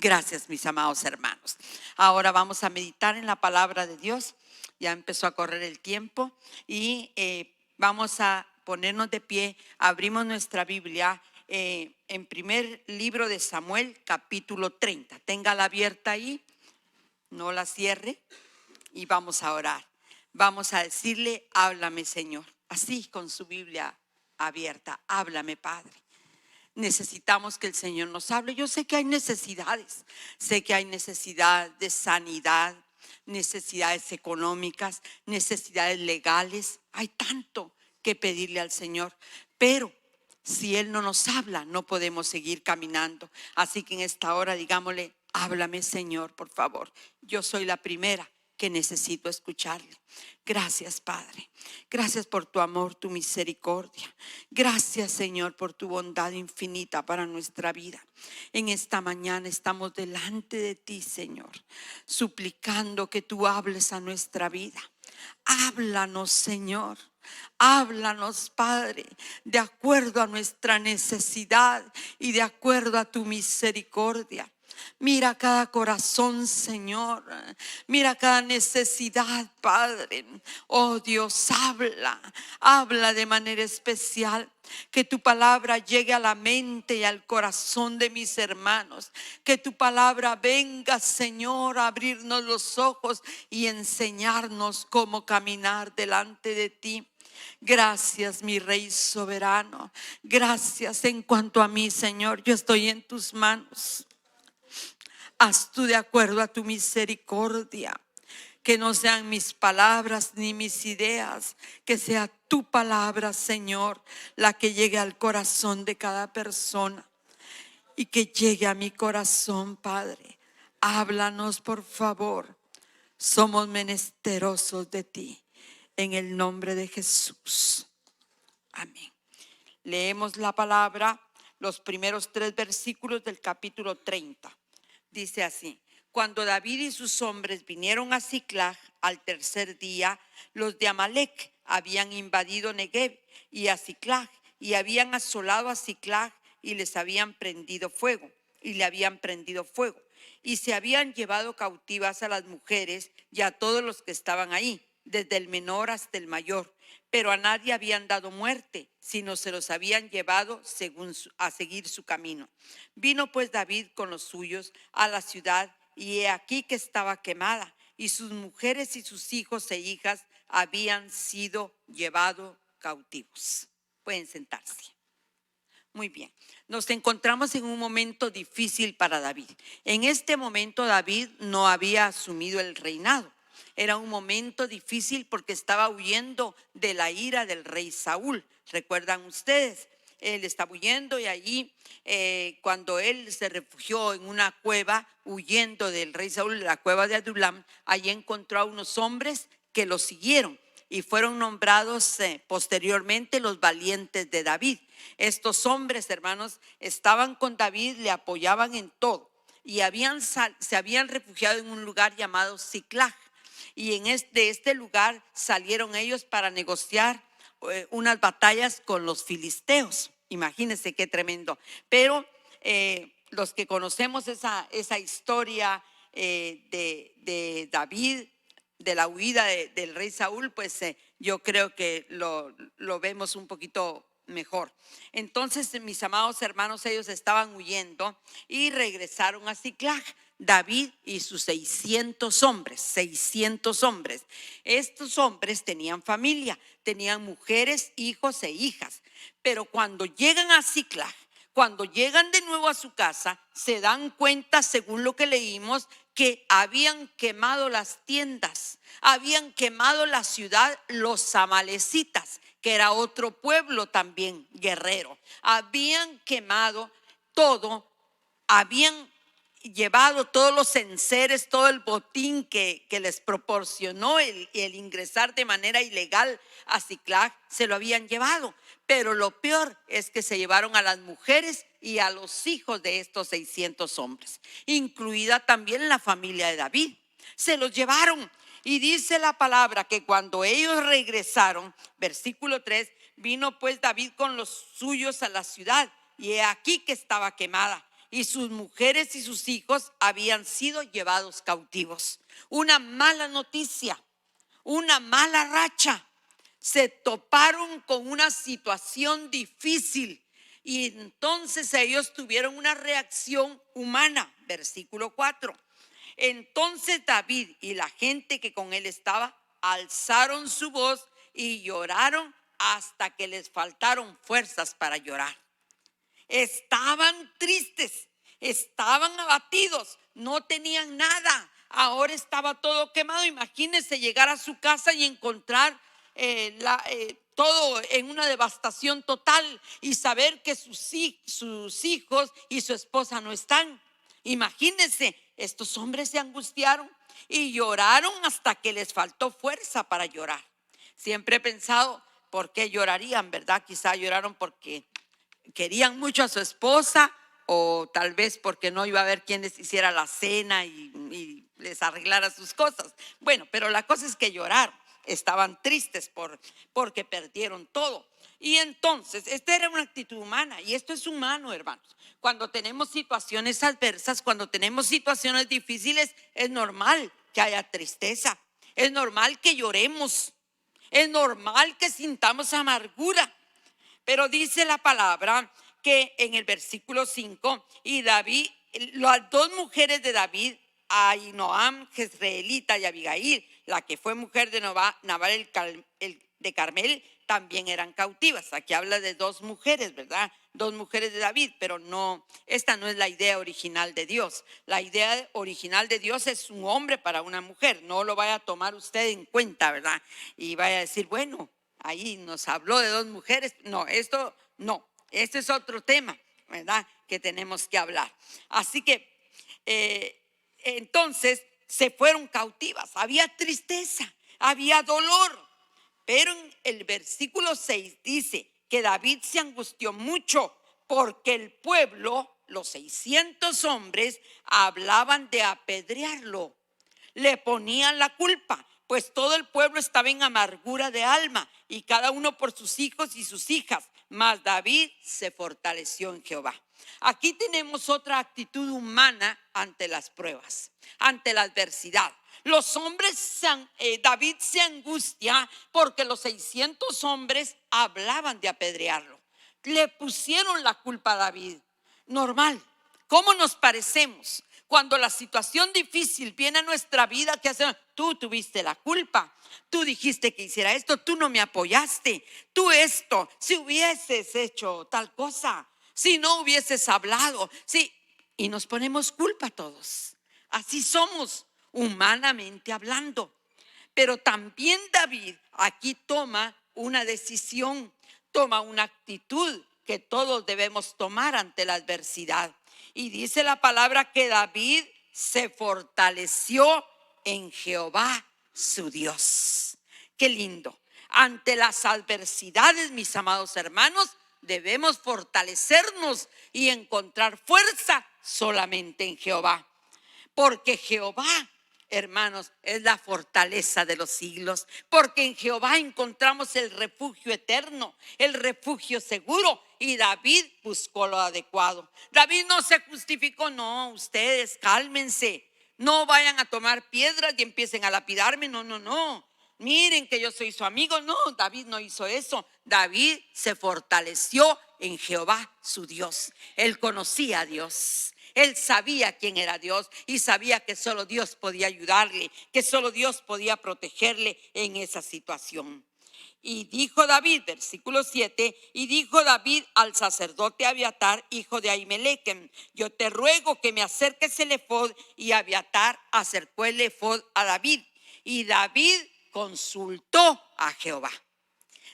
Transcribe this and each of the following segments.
Gracias, mis amados hermanos. Ahora vamos a meditar en la palabra de Dios. Ya empezó a correr el tiempo y vamos a ponernos de pie. Abrimos nuestra Biblia en primer libro de Samuel, capítulo 30. Téngala abierta ahí, no la cierre y vamos a orar. Vamos a decirle: háblame, Señor. Así, con su Biblia abierta: háblame, Padre. Necesitamos que el Señor nos hable. Yo sé que hay necesidades, sé que hay necesidad de sanidad, necesidades económicas, necesidades legales. Hay tanto que pedirle al Señor, pero si Él no nos habla, no podemos seguir caminando. Así que en esta hora digámosle: háblame, Señor, por favor. Yo soy la primera que necesito escucharle. Gracias, Padre. Gracias por tu amor, tu misericordia. Gracias, Señor, por tu bondad infinita para nuestra vida. En esta mañana estamos delante de ti, Señor, suplicando que tú hables a nuestra vida. Háblanos, Señor. Háblanos, Padre, de acuerdo a nuestra necesidad y de acuerdo a tu misericordia. Mira cada corazón, Señor. Mira cada necesidad, Padre. Oh Dios, habla de manera especial. Que tu palabra llegue a la mente y al corazón de mis hermanos. Que tu palabra venga, Señor, a abrirnos los ojos y enseñarnos cómo caminar delante de ti. Gracias, mi Rey soberano. Gracias. En cuanto a mí, Señor, yo estoy en tus manos. Haz tú de acuerdo a tu misericordia. Que no sean mis palabras ni mis ideas, que sea tu palabra, Señor, la que llegue al corazón de cada persona y que llegue a mi corazón, Padre. Háblanos, por favor. Somos menesterosos de ti. En el nombre de Jesús. Amén. Leemos la palabra, los primeros 3 versículos del capítulo 30. Dice así: cuando David y sus hombres vinieron a Siclag al tercer día, los de Amalec habían invadido Negev y a Siclag, y habían asolado a Siclag y les habían prendido fuego, y le habían prendido fuego, y se habían llevado cautivas a las mujeres y a todos los que estaban ahí, desde el menor hasta el mayor, pero a nadie habían dado muerte, sino se los habían llevado a seguir su camino. Vino pues David con los suyos a la ciudad, y he aquí que estaba quemada, y sus mujeres y sus hijos e hijas habían sido llevados cautivos. Pueden sentarse. Muy bien, nos encontramos en un momento difícil para David. En este momento David no había asumido el reinado. Era un momento difícil porque estaba huyendo de la ira del rey Saúl. ¿Recuerdan ustedes? Él estaba huyendo y allí cuando él se refugió en una cueva huyendo del rey Saúl, la cueva de Adulam, allí encontró a unos hombres que lo siguieron y fueron nombrados posteriormente los valientes de David. Estos hombres, hermanos, estaban con David, le apoyaban en todo y se habían refugiado en un lugar llamado Siclag. Y de este lugar salieron ellos para negociar unas batallas con los filisteos. Imagínense qué tremendo. Pero los que conocemos esa historia de David, de la huida del rey Saúl, pues yo creo que lo vemos un poquito mejor. Entonces, mis amados hermanos, ellos estaban huyendo y regresaron a Siclag. David y sus 600 hombres. Estos hombres tenían familia, tenían mujeres, hijos e hijas. Pero cuando llegan a Siclag, cuando llegan de nuevo a su casa, se dan cuenta, según lo que leímos, que habían quemado las tiendas, habían quemado la ciudad los amalecitas, que era otro pueblo también guerrero. Habían quemado todo, habían llevado todos los enseres, todo el botín que les proporcionó el ingresar de manera ilegal a Siclag, se lo habían llevado. Pero lo peor es que se llevaron a las mujeres y a los hijos de estos 600 hombres, incluida también la familia de David. Se los llevaron. Y dice la palabra que cuando ellos regresaron, versículo 3, vino pues David con los suyos a la ciudad, y he aquí que estaba quemada. y sus mujeres y sus hijos habían sido llevados cautivos. Una mala noticia, una mala racha. Se toparon con una situación difícil y entonces ellos tuvieron una reacción humana. Versículo 4. Entonces David y la gente que con él estaba alzaron su voz y lloraron hasta que les faltaron fuerzas para llorar. Estaban tristes, estaban abatidos, no tenían nada. Ahora estaba todo quemado. Imagínense llegar a su casa y encontrar todo en una devastación total y saber que sus hijos y su esposa no están. Imagínense, estos hombres se angustiaron y lloraron hasta que les faltó fuerza para llorar. Siempre he pensado, ¿por qué llorarían, verdad? Quizá lloraron porque querían mucho a su esposa o tal vez porque no iba a haber quien les hiciera la cena y les arreglara sus cosas. Bueno, pero la cosa es que lloraron, estaban tristes porque perdieron todo. Y entonces, esta era una actitud humana y esto es humano, hermanos. Cuando tenemos situaciones adversas, cuando tenemos situaciones difíciles, es normal que haya tristeza, es normal que lloremos, es normal que sintamos amargura. Pero dice la palabra que en el versículo 5, y David, las dos mujeres de David, Ahinoam, jezreelita, y Abigail, la que fue mujer de Nabal de Carmel, también eran cautivas. Aquí habla de dos mujeres, ¿verdad? Dos mujeres de David, pero no, esta no es la idea original de Dios. La idea original de Dios es un hombre para una mujer. No lo vaya a tomar usted en cuenta, ¿verdad? Y vaya a decir, bueno, ahí nos habló de dos mujeres. No, esto no, este es otro tema, ¿verdad? Que tenemos que hablar. Así que entonces se fueron cautivas. Había tristeza, había dolor. Pero en el versículo 6 dice que David se angustió mucho porque el pueblo, los 600 hombres, hablaban de apedrearlo. Le ponían la culpa, pues todo el pueblo estaba en amargura de alma y cada uno por sus hijos y sus hijas. Mas David se fortaleció en Jehová. Aquí tenemos otra actitud humana ante las pruebas, ante la adversidad. Los hombres, David se angustia porque los 600 hombres hablaban de apedrearlo. Le pusieron la culpa a David. Normal. ¿Cómo nos parecemos? Cuando la situación difícil viene a nuestra vida, ¿qué hacemos? Tú tuviste la culpa, tú dijiste que hiciera esto, tú no me apoyaste, tú esto, si hubieses hecho tal cosa, si no hubieses hablado, sí, y nos ponemos culpa todos. Así somos, humanamente hablando. Pero también David aquí toma una decisión, toma una actitud que todos debemos tomar ante la adversidad. Y dice la palabra que David se fortaleció en Jehová su Dios. Qué lindo. Ante las adversidades, mis amados hermanos, debemos fortalecernos y encontrar fuerza solamente en Jehová. Porque Jehová, hermanos, es la fortaleza de los siglos. Porque en Jehová encontramos el refugio eterno, el refugio seguro. Y David buscó lo adecuado. David no se justificó. No, ustedes cálmense. No vayan a tomar piedras y empiecen a lapidarme. No. Miren que yo soy su amigo. No, David no hizo eso. David se fortaleció en Jehová su Dios. Él conocía a Dios. Él sabía quién era Dios y sabía que solo Dios podía ayudarle, que solo Dios podía protegerle en esa situación. Y dijo David, versículo 7, y dijo David al sacerdote Abiatar, hijo de Ahimelech: yo te ruego que me acerques el efod. Y Abiatar acercó el efod a David. Y David consultó a Jehová.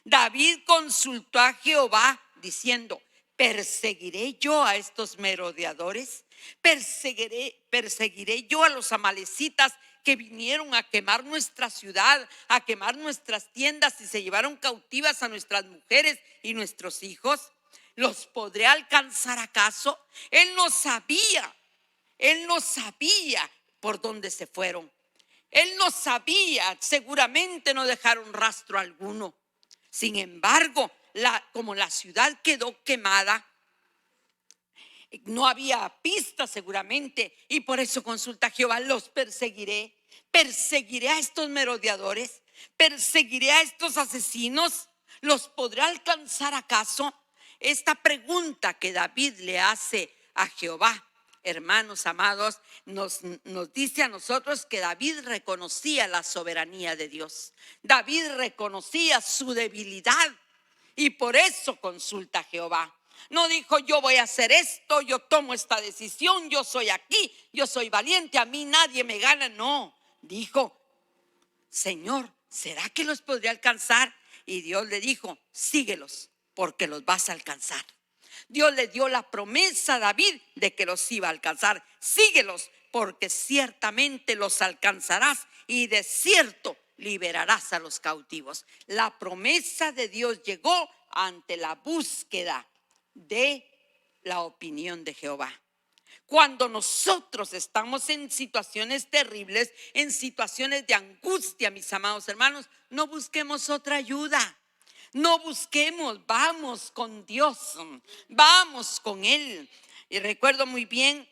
David consultó a Jehová diciendo: ¿perseguiré yo a estos merodeadores? ¿Perseguiré yo a los amalecitas que vinieron a quemar nuestra ciudad, a quemar nuestras tiendas y se llevaron cautivas a nuestras mujeres y nuestros hijos? ¿Los podré alcanzar acaso? Él no sabía por dónde se fueron. Él no sabía, seguramente no dejaron rastro alguno. Sin embargo, como la ciudad quedó quemada, No había pistas seguramente, y por eso consulta a Jehová: los perseguiré, perseguiré a estos merodeadores, perseguiré a estos asesinos, ¿los podré alcanzar acaso? Esta pregunta que David le hace a Jehová, hermanos amados, nos dice a nosotros que David reconocía la soberanía de Dios. David reconocía su debilidad y por eso consulta a Jehová. No dijo: yo voy a hacer esto, yo tomo esta decisión, yo soy aquí, yo soy valiente, a mí nadie me gana. No, dijo: Señor, ¿será que los podré alcanzar? Y Dios le dijo: síguelos, porque los vas a alcanzar. Dios le dio la promesa a David de que los iba a alcanzar. Síguelos, porque ciertamente los alcanzarás y de cierto liberarás a los cautivos. La promesa de Dios llegó ante la búsqueda de la opinión de Jehová. Cuando nosotros estamos en situaciones terribles, en situaciones de angustia, mis amados hermanos, no busquemos otra ayuda. No busquemos, vamos con Dios, vamos con Él. Y recuerdo muy bien,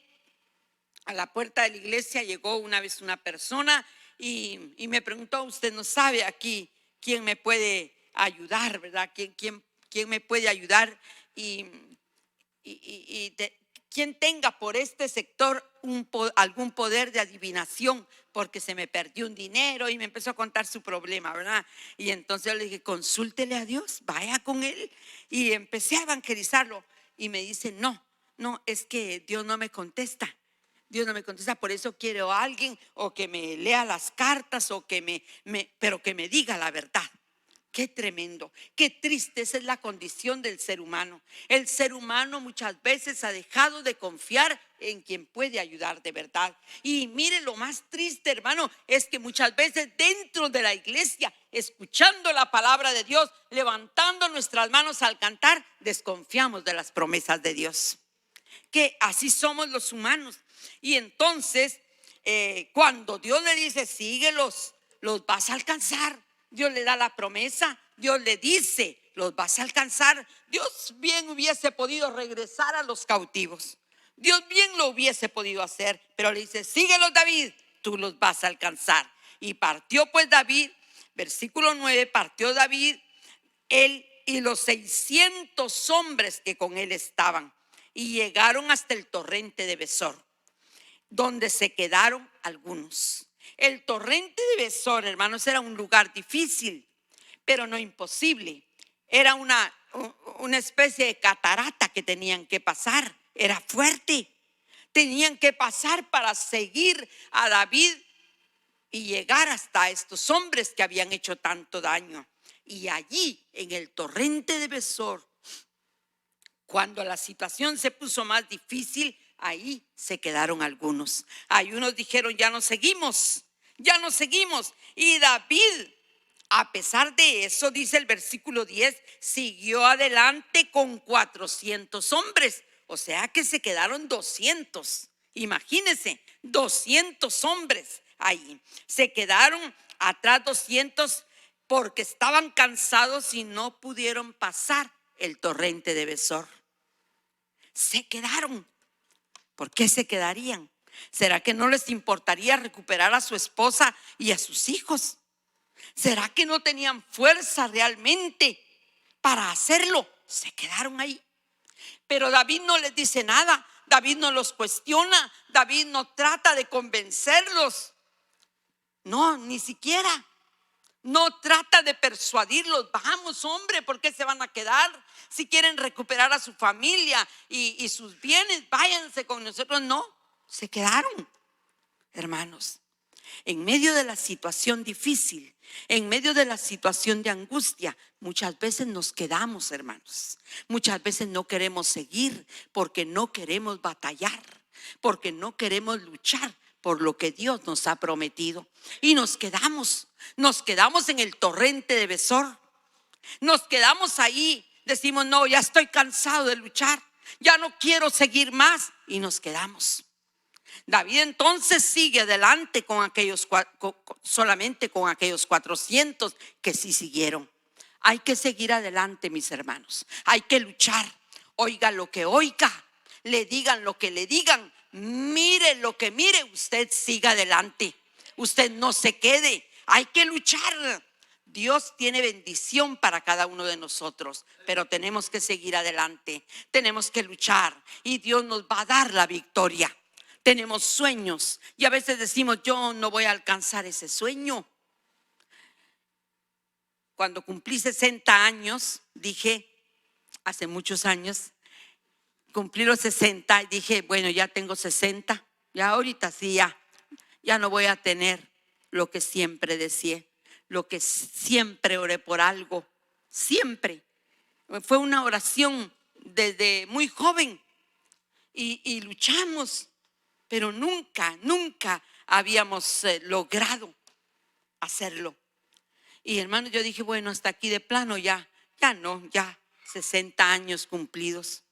a la puerta de la iglesia llegó una vez una persona y me preguntó: usted no sabe aquí quién me puede ayudar, ¿verdad? ¿Quién me puede ayudar? Quien tenga por este sector algún poder de adivinación, porque se me perdió un dinero, y me empezó a contar su problema, ¿verdad? Y entonces yo le dije: consúltele a Dios, vaya con Él. Y empecé a evangelizarlo y me dice: no, es que Dios no me contesta. Dios no me contesta, por eso quiero a alguien o que me lea las cartas o pero que me diga la verdad. Qué tremendo, qué triste, esa es la condición del ser humano. El ser humano muchas veces ha dejado de confiar en quien puede ayudar de verdad. Y mire, lo más triste, hermano, es que muchas veces dentro de la iglesia, escuchando la palabra de Dios, levantando nuestras manos al cantar, desconfiamos de las promesas de Dios. Que así somos los humanos. Y entonces, cuando Dios le dice: síguelos, los vas a alcanzar. Dios le da la promesa, Dios le dice: los vas a alcanzar. Dios bien hubiese podido regresar a los cautivos. Dios bien lo hubiese podido hacer, pero le dice: síguelos, David, tú los vas a alcanzar. Y partió pues David, versículo 9, partió David, él y los 600 hombres que con él estaban, y llegaron hasta el torrente de Besor, donde se quedaron algunos. El torrente de Besor, hermanos, era un lugar difícil, pero no imposible. Era una especie de catarata que tenían que pasar. Era fuerte. Tenían que pasar para seguir a David y llegar hasta estos hombres que habían hecho tanto daño. Y allí, en el torrente de Besor, cuando la situación se puso más difícil, ahí se quedaron algunos. Hay unos dijeron: ya no seguimos. Y David, a pesar de eso, dice el versículo 10, siguió adelante con 400 hombres. O sea que se quedaron 200. Imagínense, 200 hombres ahí. Se quedaron atrás 200 porque estaban cansados y no pudieron pasar el torrente de Besor. Se quedaron. ¿Por qué se quedarían? ¿Será que no les importaría recuperar a su esposa y a sus hijos? ¿Será que no tenían fuerza realmente para hacerlo? Se quedaron ahí. Pero David no les dice nada. David no los cuestiona. David no trata de convencerlos. No, ni siquiera. No trata de persuadirlos. Vamos, hombre, ¿por qué se van a quedar? Si quieren recuperar a su familia y sus bienes, váyanse con nosotros. No, se quedaron, hermanos. En medio de la situación difícil, en medio de la situación de angustia, muchas veces nos quedamos, hermanos. Muchas veces no queremos seguir porque no queremos batallar, porque no queremos luchar por lo que Dios nos ha prometido. Y nos quedamos en el torrente de Besor. Nos quedamos ahí, decimos: no, ya estoy cansado de luchar, ya no quiero seguir más, y nos quedamos. David entonces sigue adelante solamente con aquellos 400 que sí siguieron. Hay que seguir adelante, mis hermanos. Hay que luchar. Oiga lo que oiga. le digan lo que le digan, mire lo que mire, usted siga adelante. Usted no se quede, hay que luchar. Dios tiene bendición para cada uno de nosotros, pero tenemos que seguir adelante, tenemos que luchar y Dios nos va a dar la victoria. Tenemos sueños y a veces decimos, yo no voy a alcanzar ese sueño. Cuando cumplí 60 años, dije, hace muchos años, cumplí los 60 y dije, bueno, ya tengo 60, ya ahorita sí, ya no voy a tener lo que siempre deseé, lo que siempre oré por algo, siempre. Fue una oración desde muy joven y luchamos, pero nunca habíamos logrado hacerlo. Y hermano, yo dije, bueno, hasta aquí de plano ya 60 años cumplidos.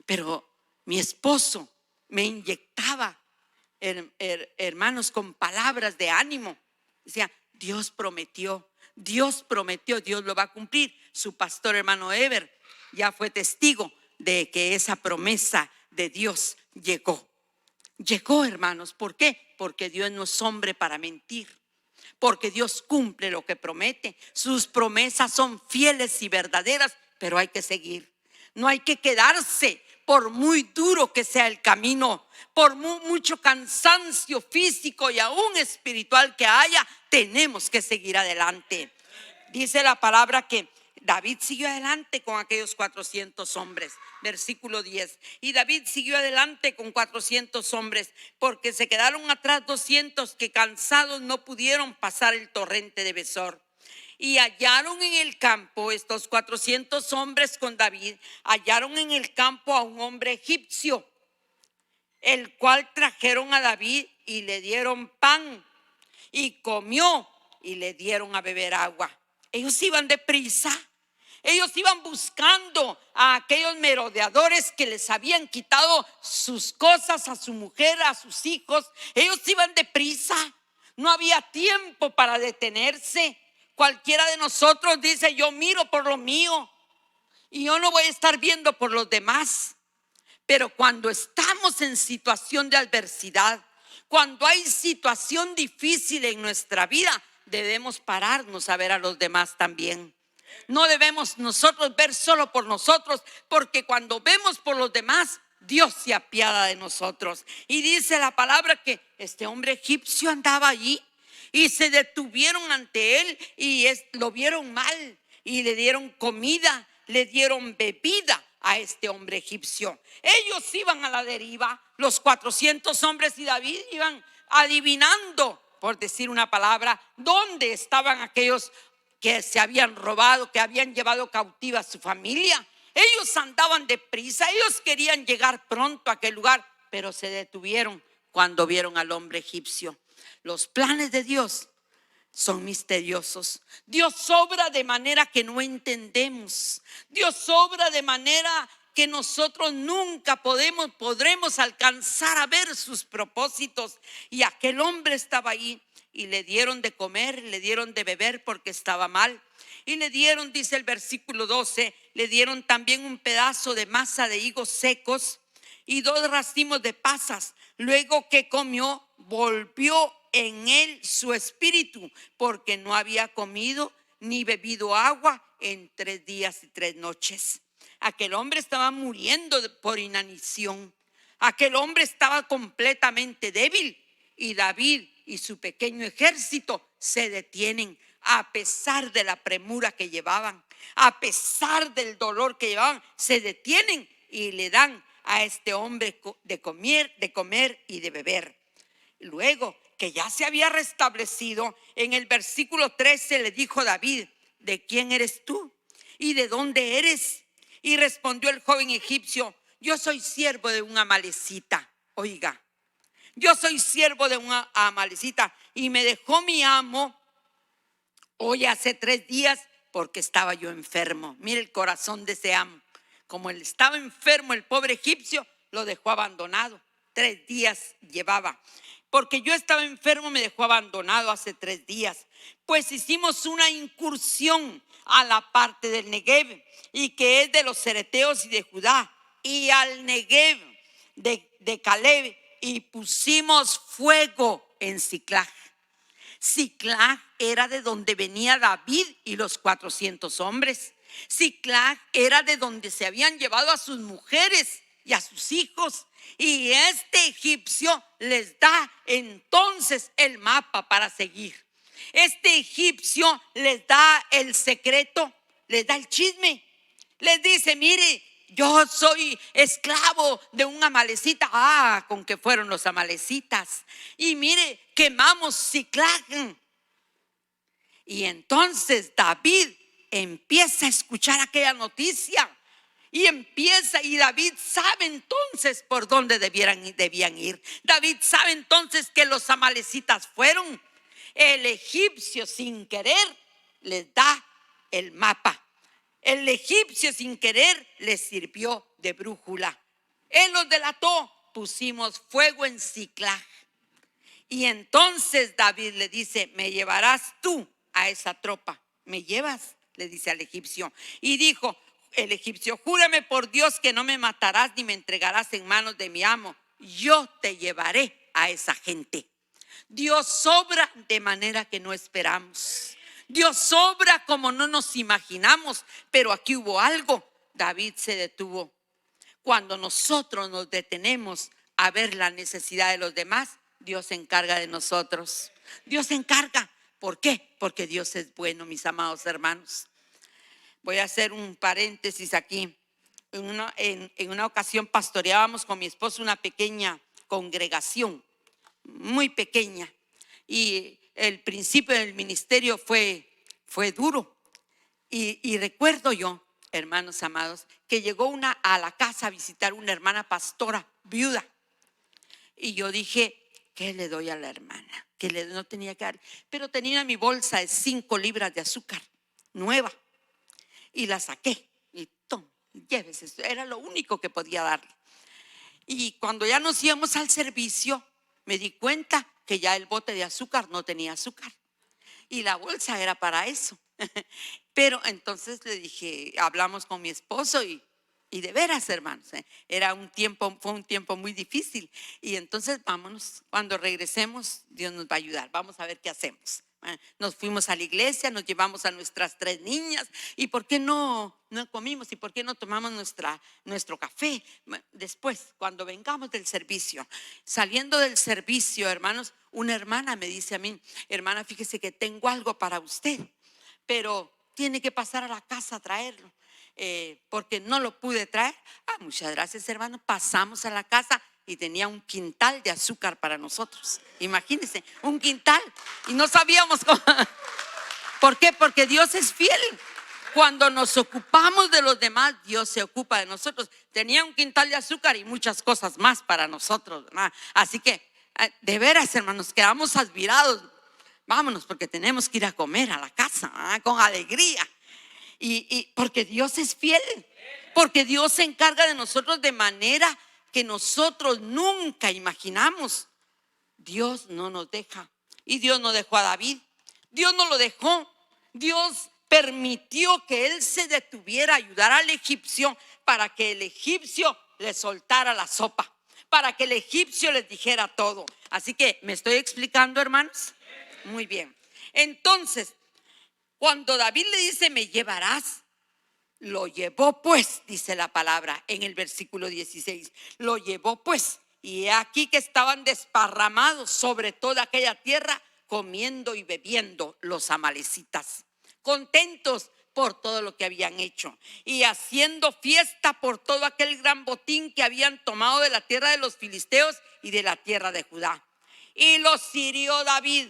Pero mi esposo me inyectaba, hermanos, con palabras de ánimo. Decía, Dios prometió, Dios lo va a cumplir. Su pastor, hermano Ever, ya fue testigo de que esa promesa de Dios llegó. Llegó, hermanos. ¿Por qué? Porque Dios no es hombre para mentir. Porque Dios cumple lo que promete. Sus promesas son fieles y verdaderas, pero hay que seguir. No hay que quedarse por muy duro que sea el camino, por mucho cansancio físico y aún espiritual que haya, tenemos que seguir adelante. Dice la palabra que David siguió adelante con aquellos 400 hombres, versículo 10. Y David siguió adelante con 400 hombres, porque se quedaron atrás 200 que cansados no pudieron pasar el torrente de Besor. Y hallaron en el campo, estos 400 hombres con David, hallaron en el campo a un hombre egipcio, el cual trajeron a David y le dieron pan, y comió y le dieron a beber agua. Ellos iban deprisa. Ellos iban buscando a aquellos merodeadores que les habían quitado sus cosas, a su mujer, a sus hijos. Ellos iban deprisa. No había tiempo para detenerse. Cualquiera de nosotros dice, yo miro por lo mío y yo no voy a estar viendo por los demás. Pero cuando estamos en situación de adversidad, cuando hay situación difícil en nuestra vida, debemos pararnos a ver a los demás también. No debemos nosotros ver solo por nosotros, porque cuando vemos por los demás, Dios se apiada de nosotros. Y dice la palabra que este hombre egipcio andaba allí y se detuvieron ante él y lo vieron mal y le dieron comida, le dieron bebida a este hombre egipcio. Ellos iban a la deriva, los 400 hombres y David iban adivinando, por decir una palabra, dónde estaban aquellos que se habían robado, que habían llevado cautiva a su familia. Ellos andaban deprisa, ellos querían llegar pronto a aquel lugar, pero se detuvieron cuando vieron al hombre egipcio. Los planes de Dios son misteriosos. Dios obra de manera que no entendemos. Dios obra de manera que nosotros nunca podremos alcanzar a ver sus propósitos. Y aquel hombre estaba ahí y le dieron de comer, le dieron de beber porque estaba mal. Y le dieron, dice el versículo 12, le dieron también un pedazo de masa de higos secos y 2 racimos de pasas. Luego que comió, volvió en él su espíritu, porque no había comido ni bebido agua en 3 días y 3 noches. Aquel hombre estaba muriendo por inanición. Aquel hombre estaba completamente débil. Y David y su pequeño ejército se detienen a pesar de la premura que llevaban, a pesar del dolor que llevaban. Se detienen y le dan a este hombre de comer y de beber. Luego que ya se había restablecido, en el versículo 13 le dijo David: ¿de quién eres tú? ¿Y de dónde eres? Y respondió el joven egipcio: yo soy siervo de un amalecita. Oiga, yo soy siervo de un amalecita y me dejó mi amo hoy hace 3 días porque estaba yo enfermo. Mire el corazón de ese amo. Como él estaba enfermo, el pobre egipcio lo dejó abandonado. 3 días llevaba. Porque yo estaba enfermo, me dejó abandonado hace 3 días. Pues hicimos una incursión a la parte del Negev, y que es de los cereteos y de Judá, y al Negev de Caleb, y pusimos fuego en Siclag. Siclag era de donde venía David y los 400 hombres. Siclag era de donde se habían llevado a sus mujeres y a sus hijos. Y este egipcio les da entonces el mapa para seguir. Este egipcio les da el secreto, les da el chisme. Les dice: mire, yo soy esclavo de un amalecita. Ah, con que fueron los amalecitas. Y mire, quemamos Siclag. Y entonces David empieza a escuchar aquella noticia. Y David sabe entonces por dónde debían ir. David sabe entonces que los amalecitas fueron. El egipcio sin querer les da el mapa. El egipcio sin querer les sirvió de brújula. Él los delató. Pusimos fuego en Siclag. Y entonces David le dice: me llevarás tú a esa tropa. ¿Me llevas?, le dice al egipcio. Y dijo el egipcio: júrame por Dios que no me matarás ni me entregarás en manos de mi amo. Yo te llevaré a esa gente. Dios obra de manera que no esperamos. Dios obra como no nos imaginamos. Pero aquí hubo algo. David se detuvo. Cuando nosotros nos detenemos a ver la necesidad de los demás, Dios se encarga de nosotros. Dios se encarga. ¿Por qué? Porque Dios es bueno, mis amados hermanos. Voy a hacer un paréntesis aquí. En una ocasión pastoreábamos con mi esposo una pequeña congregación, muy pequeña. Y el principio del ministerio fue duro. Y recuerdo yo, hermanos amados, que llegó a la casa a visitar una hermana pastora viuda. Y yo dije: ¿qué le doy a la hermana? No tenía que dar, pero tenía mi bolsa de 5 libras de azúcar nueva. Y la saqué y toma, llévese. Era lo único que podía darle. Y cuando ya nos íbamos al servicio, me di cuenta que ya el bote de azúcar no tenía azúcar. Y la bolsa era para eso. Pero entonces le dije, hablamos con mi esposo y de veras, hermanos, fue un tiempo muy difícil. Y entonces vámonos, cuando regresemos, Dios nos va a ayudar. Vamos a ver qué hacemos. Nos fuimos a la iglesia, nos llevamos a nuestras 3 niñas. ¿Y por qué no comimos? ¿Y por qué no tomamos nuestro café? Después, cuando vengamos del servicio, saliendo del servicio, hermanos, una hermana me dice a mí: hermana, fíjese que tengo algo para usted, pero tiene que pasar a la casa a traerlo, porque no lo pude traer. Muchas gracias, hermano. Pasamos a la casa y tenía un quintal de azúcar para nosotros. Imagínense, un quintal. Y no sabíamos cómo. ¿Por qué? Porque Dios es fiel. Cuando nos ocupamos de los demás, Dios se ocupa de nosotros. Tenía un quintal de azúcar y muchas cosas más para nosotros, ¿verdad? Así que, de veras, hermanos, quedamos admirados. Vámonos, porque tenemos que ir a comer a la casa, con alegría. Y porque Dios es fiel. Porque Dios se encarga de nosotros de manera que nosotros nunca imaginamos. Dios no nos deja. Y Dios no dejó a David. Dios no lo dejó. Dios permitió que él se detuviera a ayudar al egipcio para que el egipcio le soltara la sopa, para que el egipcio les dijera todo. Así que, ¿me estoy explicando, hermanos? Muy bien. Entonces, cuando David le dice: me llevarás, lo llevó pues, dice la palabra en el versículo 16. Lo llevó pues, y he aquí que estaban desparramados sobre toda aquella tierra, comiendo y bebiendo los amalecitas, contentos por todo lo que habían hecho y haciendo fiesta por todo aquel gran botín que habían tomado de la tierra de los filisteos y de la tierra de Judá. Y los hirió David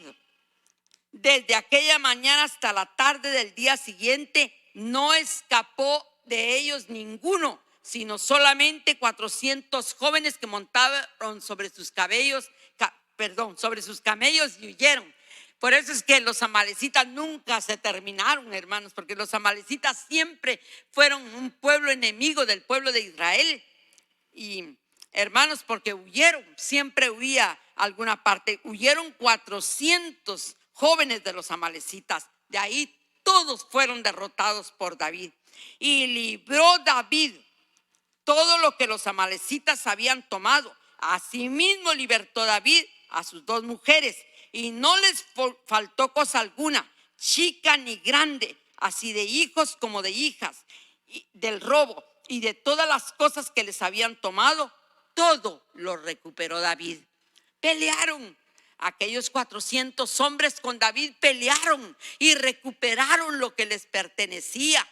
desde aquella mañana hasta la tarde del día siguiente. No escapó de ellos ninguno, sino solamente 400 jóvenes que montaron sobre sus camellos y huyeron. Por eso es que los amalecitas nunca se terminaron, hermanos, porque los amalecitas siempre fueron un pueblo enemigo del pueblo de Israel. Y, hermanos, porque huyeron, siempre huía a alguna parte. Huyeron 400 jóvenes de los amalecitas. De ahí todos fueron derrotados por David. Y libró David todo lo que los amalecitas habían tomado. Asimismo libertó David a sus 2 mujeres y no les faltó cosa alguna, chica ni grande, así de hijos como de hijas, del robo y de todas las cosas que les habían tomado, todo lo recuperó David. Pelearon. Aquellos 400 hombres con David pelearon y recuperaron lo que les pertenecía.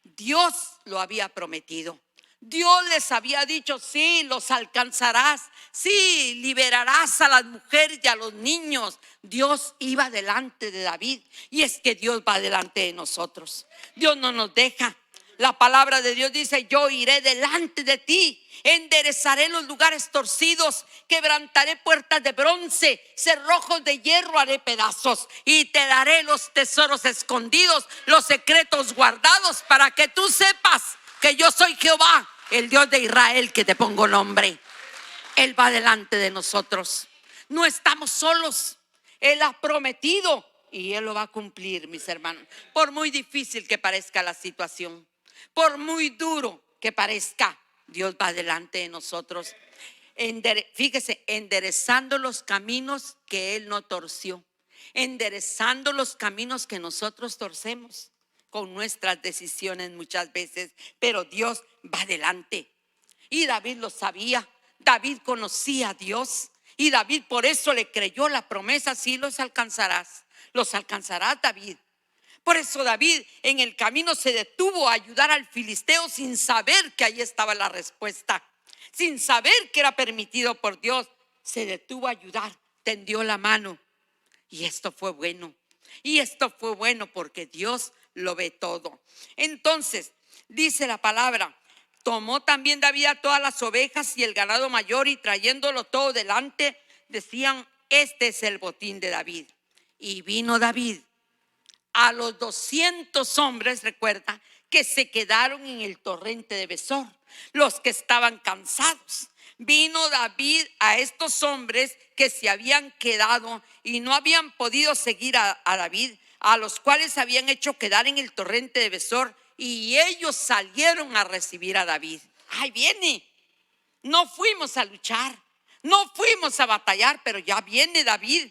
Dios lo había prometido. Dios les había dicho: sí, los alcanzarás, sí, liberarás a las mujeres y a los niños. Dios iba delante de David, y es que Dios va delante de nosotros. Dios no nos deja. La palabra de Dios dice: yo iré delante de ti, enderezaré los lugares torcidos, quebrantaré puertas de bronce, cerrojos de hierro haré pedazos, y te daré los tesoros escondidos, los secretos guardados, para que tú sepas que yo soy Jehová, el Dios de Israel, que te pongo nombre. Él va delante de nosotros. No estamos solos. Él ha prometido y Él lo va a cumplir, mis hermanos. Por muy difícil que parezca la situación, por muy duro que parezca, Dios va delante de nosotros. Fíjese, enderezando los caminos que Él no torció, enderezando los caminos que nosotros torcemos con nuestras decisiones muchas veces, pero Dios va adelante. Y David lo sabía. David conocía a Dios, y David por eso le creyó la promesa: sí, los alcanzarás David. Por eso David en el camino se detuvo a ayudar al filisteo sin saber que ahí estaba la respuesta, sin saber que era permitido por Dios. Se detuvo a ayudar, tendió la mano, y esto fue bueno. Y esto fue bueno porque Dios lo ve todo. Entonces, dice la palabra: tomó también David a todas las ovejas y el ganado mayor, y trayéndolo todo delante, decían: este es el botín de David. Y vino David a los 200 hombres, recuerda, que se quedaron en el torrente de Besor, los que estaban cansados. Vino David a estos hombres que se habían quedado y no habían podido seguir a David, a los cuales habían hecho quedar en el torrente de Besor, y ellos salieron a recibir a David. Ahí viene. No fuimos a luchar, no fuimos a batallar, pero ya viene David.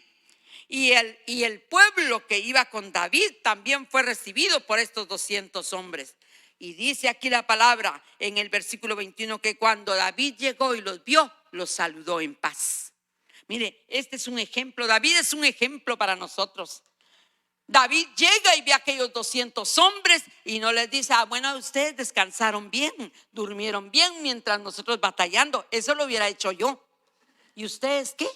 Y el pueblo que iba con David también fue recibido por estos 200 hombres. Y dice aquí la palabra en el versículo 21 que cuando David llegó y los vio, los saludó en paz. Mire, este es un ejemplo. David es un ejemplo para nosotros. David llega y ve a aquellos 200 hombres y no les dice: bueno, ustedes descansaron bien, durmieron bien mientras nosotros batallando. Eso lo hubiera hecho yo. ¿Y ustedes qué?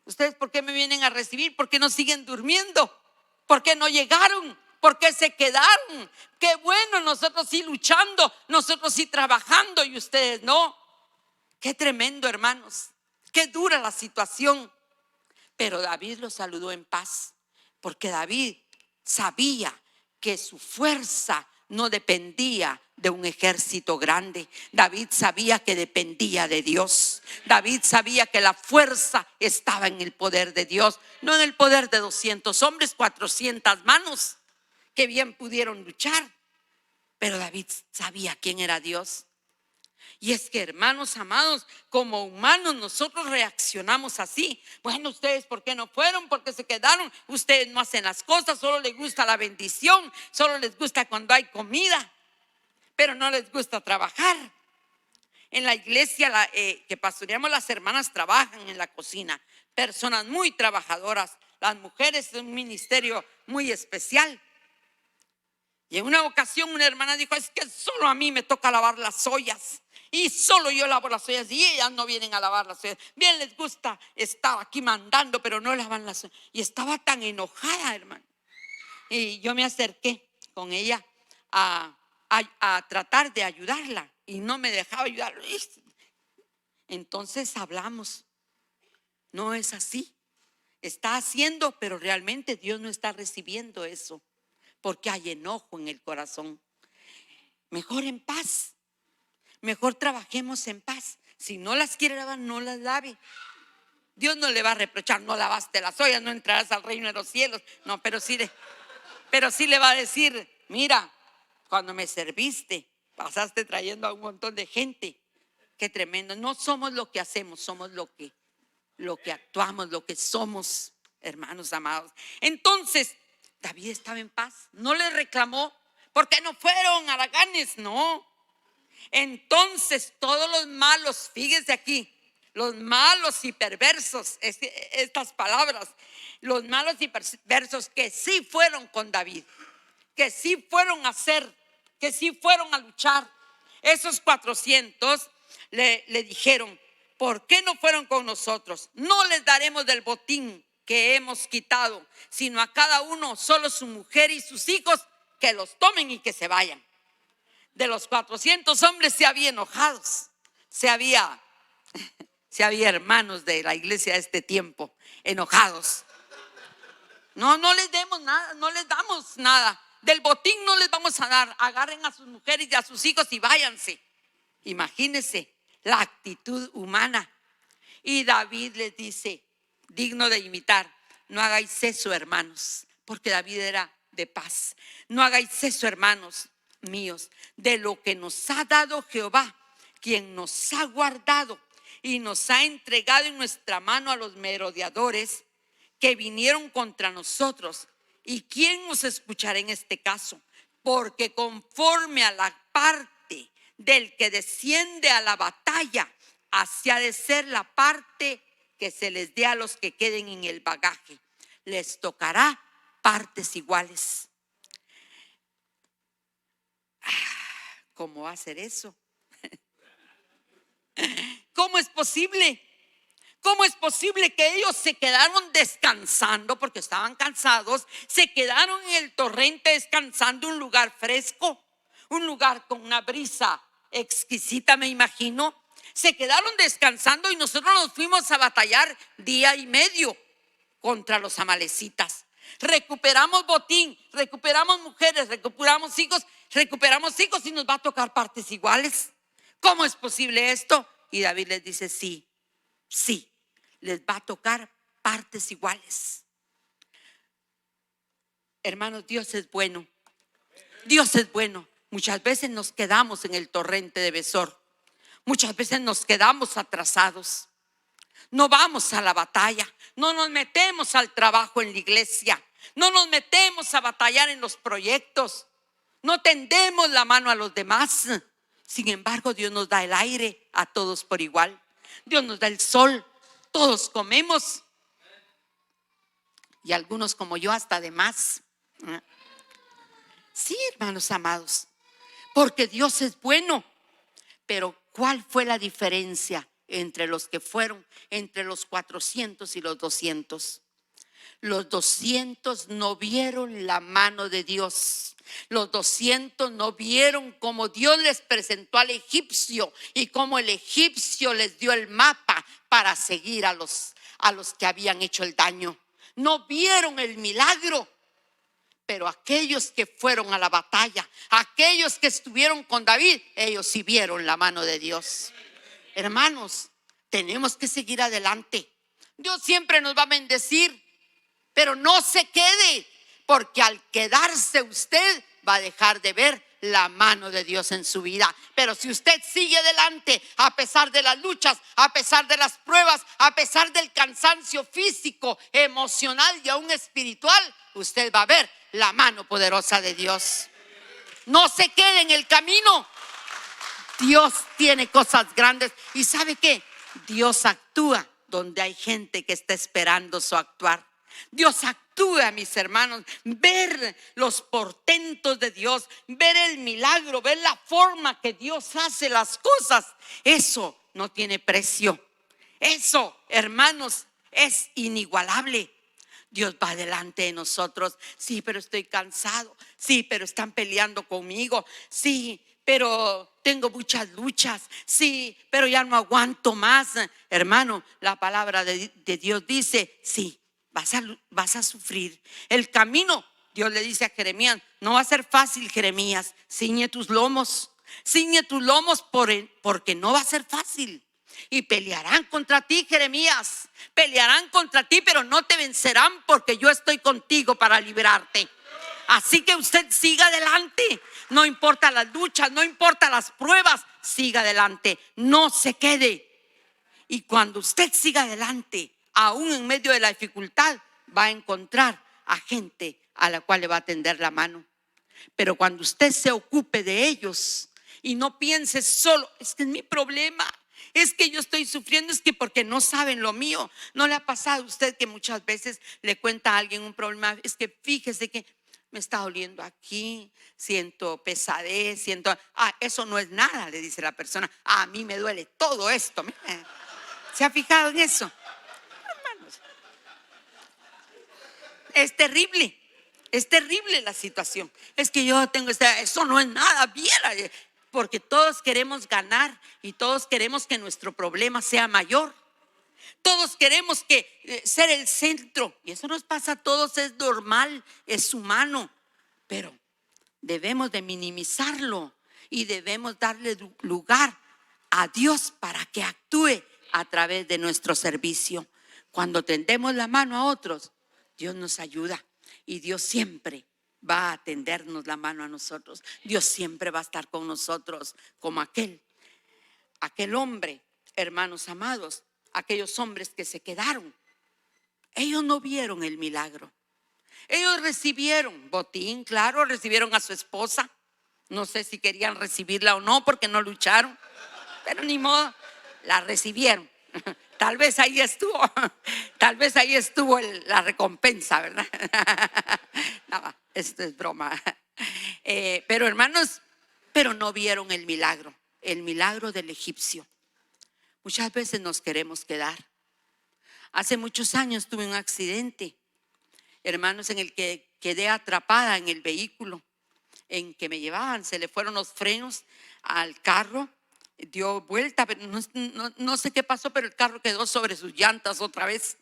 ¿Ustedes por qué me vienen a recibir? ¿Por qué no siguen durmiendo? ¿Por qué no llegaron? ¿Por qué se quedaron? Qué bueno, nosotros sí luchando, nosotros sí trabajando, y ustedes no. Qué tremendo, hermanos. Qué dura la situación. Pero David los saludó en paz, porque David sabía que su fuerza no dependía de un ejército grande. David sabía que dependía de Dios. David sabía que la fuerza estaba en el poder de Dios, no en el poder de 200 hombres, 400 manos que bien pudieron luchar. Pero David sabía quién era Dios. Y es que, hermanos amados, como humanos nosotros reaccionamos así. Bueno, ustedes ¿por qué no fueron? ¿Por qué se quedaron? Ustedes no hacen las cosas, solo les gusta la bendición, solo les gusta cuando hay comida, pero no les gusta trabajar. En la iglesia que pastoreamos, las hermanas trabajan en la cocina, personas muy trabajadoras. Las mujeres es un ministerio muy especial. Y en una ocasión una hermana dijo: es que solo a mí me toca lavar las ollas, y solo yo lavo las ollas, y ellas no vienen a lavar las ollas. Bien les gusta estar aquí mandando, pero no lavan las ollas. Y estaba tan enojada, hermano. Y yo me acerqué con ella a tratar de ayudarla, y no me dejaba ayudar. Entonces hablamos: no es así. Está haciendo, pero realmente Dios no está recibiendo eso, porque hay enojo en el corazón. Mejor en paz. Mejor trabajemos en paz. Si no las quiere lavar, no las lave. Dios no le va a reprochar: no lavaste las ollas, no entrarás al reino de los cielos. No, pero sí le va a decir: mira, cuando me serviste, pasaste trayendo a un montón de gente, qué tremendo. No somos lo que hacemos, somos lo que actuamos, lo que somos, hermanos amados. Entonces, David estaba en paz, no le reclamó, porque no fueron haraganes, no. Entonces, todos los malos, fíjese aquí, los malos y perversos, estas palabras, los malos y perversos que sí fueron con David, que sí fueron a hacer, que sí fueron a luchar, esos 400 le dijeron: ¿por qué no fueron con nosotros? No les daremos del botín que hemos quitado, sino a cada uno solo su mujer y sus hijos, que los tomen y que se vayan. De los 400 hombres se había enojados, se había hermanos de la iglesia de este tiempo enojados. No les demos nada, no les damos nada. Del botín no les vamos a dar. Agarren a sus mujeres y a sus hijos y váyanse. Imagínense la actitud humana. Y David les dice, digno de imitar: no hagáis eso, hermanos, porque David era de paz. No hagáis eso, hermanos míos, de lo que nos ha dado Jehová, quien nos ha guardado y nos ha entregado en nuestra mano a los merodeadores que vinieron contra nosotros. ¿Y quién nos escuchará en este caso? Porque conforme a la parte del que desciende a la batalla, así ha de ser la parte que se les dé a los que queden en el bagaje. Les tocará partes iguales. ¿Cómo va a ser eso? ¿Cómo es posible? ¿Cómo es posible que ellos se quedaron descansando? Porque estaban cansados. Se quedaron en el torrente descansando, un lugar fresco, un lugar con una brisa exquisita, me imagino. Se quedaron descansando y nosotros nos fuimos a batallar día y medio contra los amalecitas. Recuperamos botín, recuperamos mujeres, recuperamos hijos y nos va a tocar partes iguales. ¿Cómo es posible esto? Y David les dice: sí, les va a tocar partes iguales. Hermanos, Dios es bueno. Dios es bueno. Muchas veces nos quedamos en el torrente de Besor. Muchas veces nos quedamos atrasados. No vamos a la batalla. No nos metemos al trabajo en la iglesia. No nos metemos a batallar en los proyectos. No tendemos la mano a los demás. Sin embargo, Dios nos da el aire a todos por igual. Dios nos da el sol. Todos comemos. Y algunos, como yo, hasta de más. Sí, hermanos amados, porque Dios es bueno. Pero ¿cuál fue la diferencia entre los que fueron, entre los 400 y los 200? Los 200 no vieron la mano de Dios. Los 200 no vieron cómo Dios les presentó al egipcio y cómo el egipcio les dio el mapa para seguir a los que habían hecho el daño. No vieron el milagro. Pero aquellos que fueron a la batalla, aquellos que estuvieron con David, ellos sí vieron la mano de Dios. Hermanos, tenemos que seguir adelante. Dios siempre nos va a bendecir, pero no se quede, porque al quedarse usted va a dejar de ver la mano de Dios en su vida. Pero si usted sigue adelante, a pesar de las luchas, a pesar de las pruebas, a pesar del cansancio físico, emocional y aún espiritual, usted va a ver la mano poderosa de Dios. No se quede en el camino. Dios tiene cosas grandes. ¿Y sabe qué? Dios actúa donde hay gente que está esperando su actuar. Dios actúa, mis hermanos. Ver los portentos de Dios, ver el milagro, ver la forma que Dios hace las cosas, eso no tiene precio. Eso, hermanos, es inigualable. Dios va delante de nosotros. Sí, pero estoy cansado. Sí, pero están peleando conmigo. Sí, pero tengo muchas luchas. Sí, pero ya no aguanto más. Hermano, la palabra de Dios dice: sí, vas a sufrir. El camino, Dios le dice a Jeremías: no va a ser fácil, Jeremías. Ciñe tus lomos porque no va a ser fácil. Y pelearán contra ti, Jeremías. Pelearán contra ti, pero no te vencerán, porque yo estoy contigo para librarte. Así que usted siga adelante. No importa las luchas, no importa las pruebas, siga adelante. No se quede. Y cuando usted siga adelante, aún en medio de la dificultad, va a encontrar a gente a la cual le va a tender la mano. Pero cuando usted se ocupe de ellos y no piense solo, es que es mi problema, es que yo estoy sufriendo, es que porque no saben lo mío. ¿No le ha pasado a usted que muchas veces le cuenta a alguien un problema? Es que fíjese que me está doliendo aquí, siento pesadez, eso no es nada, le dice la persona. A mí me duele todo esto. ¿Se ha fijado en eso? Hermanos, es terrible la situación. Es que yo tengo eso no es nada, viera. Porque todos queremos ganar y todos queremos que nuestro problema sea mayor. Todos queremos ser el centro, y eso nos pasa a todos, es normal, es humano, pero debemos de minimizarlo y debemos darle lugar a Dios para que actúe a través de nuestro servicio. Cuando tendemos la mano a otros, Dios nos ayuda y Dios siempre va a tendernos la mano a nosotros. Dios siempre va a estar con nosotros, como aquel hombre, hermanos amados, aquellos hombres que se quedaron. Ellos no vieron el milagro. Ellos recibieron botín, claro, recibieron a su esposa. No sé si querían recibirla o no, porque no lucharon, pero ni modo, la recibieron. Tal vez ahí estuvo la recompensa, ¿verdad? No, esto es broma. Pero hermanos, pero no vieron el milagro del egipcio. Muchas veces nos queremos quedar. Hace muchos años tuve un accidente, hermanos, en el que quedé atrapada en el vehículo en que me llevaban. Se le fueron los frenos al carro, dio vuelta, pero no sé qué pasó, pero el carro quedó sobre sus llantas otra vez.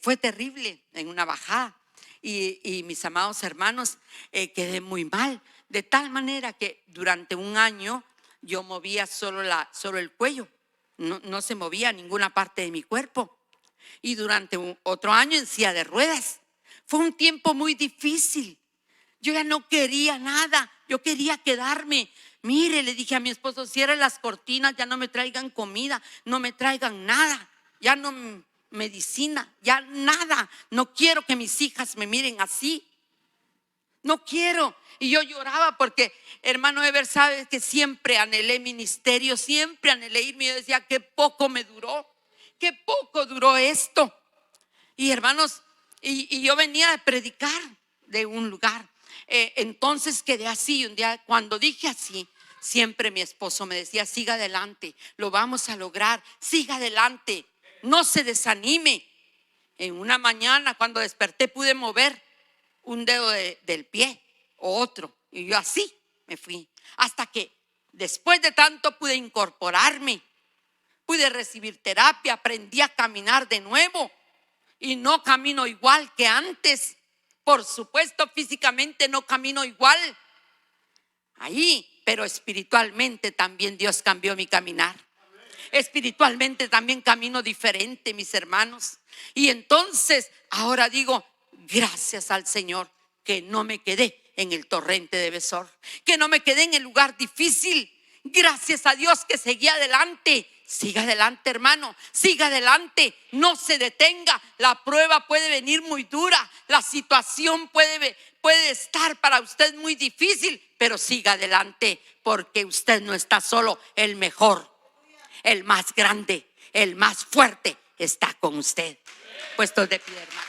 Fue terrible en una bajada. Y mis amados hermanos, quedé muy mal, de tal manera que durante un año yo movía solo el cuello. No se movía ninguna parte de mi cuerpo. Y durante otro año en silla de ruedas. Fue un tiempo muy difícil. Yo ya no quería nada, yo quería quedarme. Mire, le dije a mi esposo, cierre las cortinas, ya no me traigan comida, no me traigan nada, ya no medicina, ya nada. No quiero que mis hijas me miren así. No quiero. Y yo lloraba porque, hermano Ever, sabe que siempre anhelé ministerio, siempre anhelé irme. Yo decía, qué poco me duró, qué poco duró esto. Y hermanos, y yo venía a predicar de un lugar. Entonces quedé así. Un día, cuando dije así, siempre mi esposo me decía, siga adelante, lo vamos a lograr, siga adelante, no se desanime. En una mañana, cuando desperté, pude mover un dedo del pie o otro, y yo así me fui, hasta que después de tanto pude incorporarme, pude recibir terapia, aprendí a caminar de nuevo y no camino igual que antes. Por supuesto, físicamente no camino igual ahí, pero espiritualmente también Dios cambió mi caminar. Espiritualmente también camino diferente, mis hermanos. Y entonces ahora digo, gracias al Señor que no me quedé en el torrente de Besor, que no me quedé en el lugar difícil. Gracias a Dios que seguí adelante. Siga adelante, hermano, siga adelante, no se detenga. La prueba puede venir muy dura, la situación puede estar para usted muy difícil, pero siga adelante, porque usted no está solo. El mejor, el más grande, el más fuerte está con usted. Puestos de pie, hermano.